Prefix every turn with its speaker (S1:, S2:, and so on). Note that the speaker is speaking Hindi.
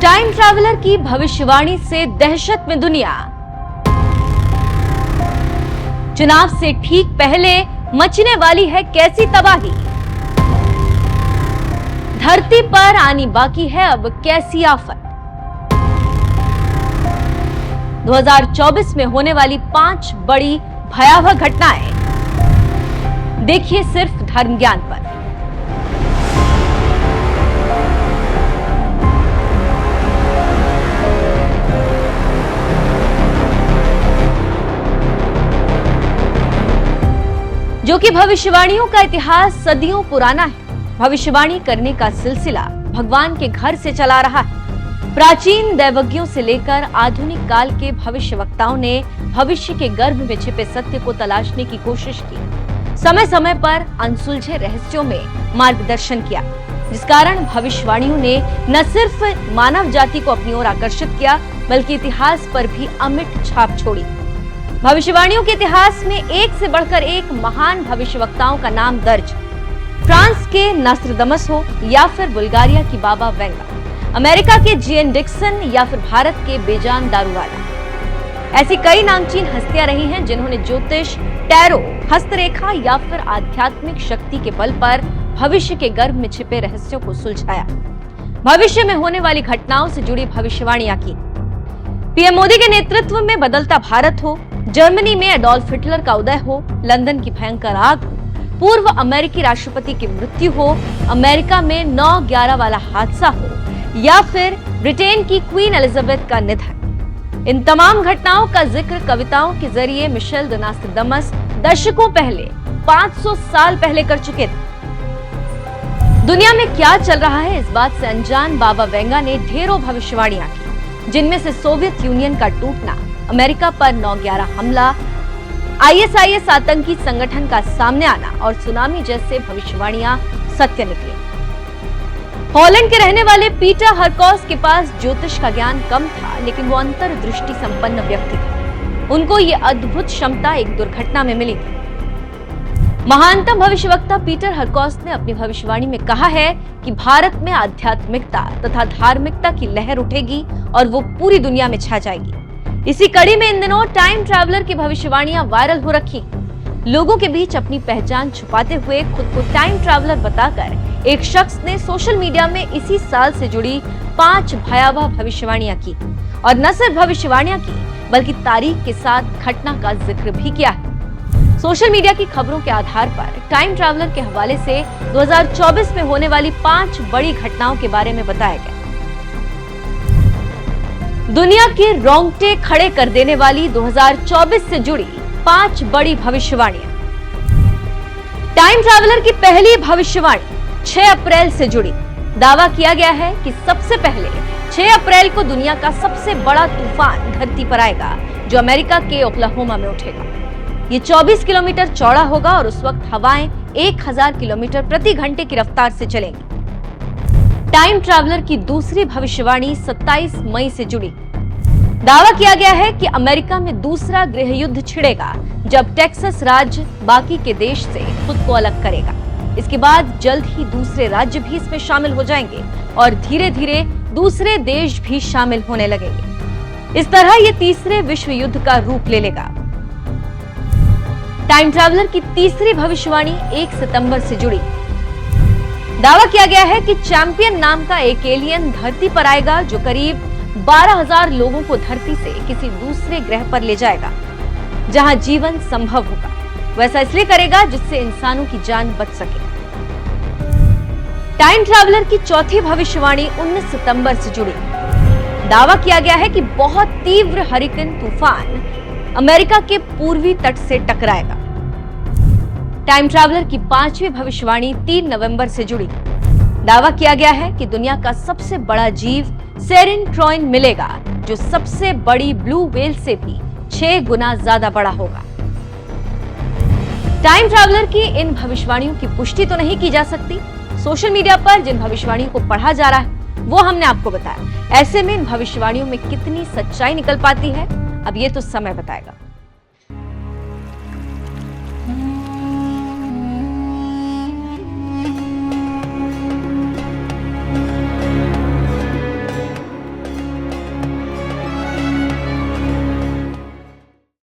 S1: टाइम ट्रैवलर की भविष्यवाणी से दहशत में दुनिया। चुनाव से ठीक पहले मचने वाली है कैसी तबाही। धरती पर आनी बाकी है अब कैसी आफत। 2024 में होने वाली 5 बड़ी भयावह घटनाएं। देखिए सिर्फ धर्म ज्ञान पर। जो कि भविष्यवाणियों का इतिहास सदियों पुराना है। भविष्यवाणी करने का सिलसिला भगवान के घर से चला रहा है। प्राचीन दैवज्ञों से लेकर आधुनिक काल के भविष्यवक्ताओं ने भविष्य के गर्भ में छिपे सत्य को तलाशने की कोशिश की। समय समय पर अनसुलझे रहस्यों में मार्गदर्शन किया, जिस कारण भविष्यवाणियों ने न सिर्फ मानव जाति को अपनी ओर आकर्षित किया, बल्कि इतिहास पर भी अमिट छाप छोड़ी। भविष्यवाणियों के इतिहास में एक से बढ़कर एक महान भविष्यवक्ताओं का नाम दर्ज। फ्रांस के नास्ट्राडामस हो या फिर बुल्गारिया की बाबा वेंगा, अमेरिका के जीएन डिक्सन या फिर भारत के बेजान दारूवाला, ऐसी कई नामचीन हस्तियां रही हैं जिन्होंने ज्योतिष, टैरो, हस्तरेखा या फिर आध्यात्मिक शक्ति के बल पर भविष्य के गर्भ में छिपे रहस्यों को सुलझाया। भविष्य में होने वाली घटनाओं से जुड़ी भविष्यवाणियां की। पीएम मोदी के नेतृत्व में बदलता भारत हो, जर्मनी में एडोल्फ हिटलर का उदय हो, लंदन की भयंकर आग हो, पूर्व अमेरिकी राष्ट्रपति की मृत्यु हो, अमेरिका में 9/11 वाला हादसा हो या फिर ब्रिटेन की क्वीन एलिजाबेथ का निधन, इन तमाम घटनाओं का जिक्र कविताओं के जरिए मिशेल द नास्ट्राडामस दशकों पहले, 500 साल पहले कर चुके थे। दुनिया में क्या चल रहा है, इस बात से अनजान बाबा वेंगा ने ढेरों भविष्यवाणियां की, जिनमें से सोवियत यूनियन का टूटना, अमेरिका पर 9/11 हमला, आईएसआईएस आतंकी संगठन का सामने आना और सुनामी जैसे भविष्यवाणियां सत्य निकली। हॉलैंड के रहने वाले पीटर हरकॉस के पास ज्योतिष का ज्ञान कम था, लेकिन वो अंतर्दृष्टि संपन्न व्यक्ति थे। उनको ये अद्भुत क्षमता एक दुर्घटना में मिली थी। महानतम भविष्यवक्ता पीटर हरकॉस ने अपनी भविष्यवाणी में कहा है कि भारत में आध्यात्मिकता तथा धार्मिकता की लहर उठेगी और वो पूरी दुनिया में छा जाएगी। इसी कड़ी में इन दिनों टाइम ट्रैवलर की भविष्यवाणियां वायरल हो रखी। लोगों के बीच अपनी पहचान छुपाते हुए खुद को टाइम ट्रैवलर बताकर एक शख्स ने सोशल मीडिया में इसी साल से जुड़ी 5 भयावह भविष्यवाणियां की, और न सिर्फ भविष्यवाणियां की बल्कि तारीख के साथ घटना का जिक्र भी किया है। सोशल मीडिया की खबरों के आधार पर टाइम ट्रैवलर के हवाले से 2024 में होने वाली 5 बड़ी घटनाओं के बारे में बताया गया। दुनिया के रोंगटे खड़े कर देने वाली 2024 से जुड़ी 5 बड़ी भविष्यवाणियां। टाइम ट्रैवलर की पहली भविष्यवाणी 6 अप्रैल से जुड़ी। दावा किया गया है कि सबसे पहले 6 अप्रैल को दुनिया का सबसे बड़ा तूफान धरती पर आएगा, जो अमेरिका के ओक्लाहोमा में उठेगा। ये 24 किलोमीटर चौड़ा होगा और उस वक्त हवाएं 1000 किलोमीटर प्रति घंटे की रफ्तार से चलेंगी। टाइम ट्रैवलर की दूसरी भविष्यवाणी 27 मई से जुड़ी। दावा किया गया है कि अमेरिका में दूसरा गृह युद्ध छिड़ेगा, जब टेक्सास राज्य बाकी के देश से खुद को अलग करेगा। इसके बाद जल्द ही दूसरे राज्य भी इसमें शामिल हो जाएंगे और धीरे धीरे दूसरे देश भी शामिल होने लगेंगे। इस तरह ये तीसरे विश्व युद्ध का रूप ले लेगा। टाइम ट्रैवलर की तीसरी भविष्यवाणी 1 सितंबर से जुड़ी। दावा किया गया है कि चैंपियन नाम का एक एलियन धरती पर आएगा, जो करीब 12,000 लोगों को धरती से किसी दूसरे ग्रह पर ले जाएगा, जहां जीवन संभव होगा। वैसा इसलिए करेगा जिससे इंसानों की जान बच सके। टाइम ट्रैवलर की चौथी भविष्यवाणी 19 सितंबर से जुड़ी। दावा किया गया है कि बहुत तीव्र हरिकेन तूफान अमेरिका के पूर्वी तट से टकराएगा। टाइम ट्रैवलर की 5वीं भविष्यवाणी 3 नवंबर से जुड़ी। दावा किया गया है कि दुनिया का सबसे बड़ा जीव सेरिन ट्रॉइन मिलेगा, जो सबसे बड़ी ब्लू व्हेल से भी 6 गुना ज्यादा बड़ा होगा। टाइम ट्रैवलर की इन भविष्यवाणियों की पुष्टि तो नहीं की जा सकती। सोशल मीडिया पर जिन भविष्यवाणियों को पढ़ा जा रहा है वो हमने आपको बताया। ऐसे में इन भविष्यवाणियों में कितनी सच्चाई निकल पाती है, अब ये तो समय बताएगा।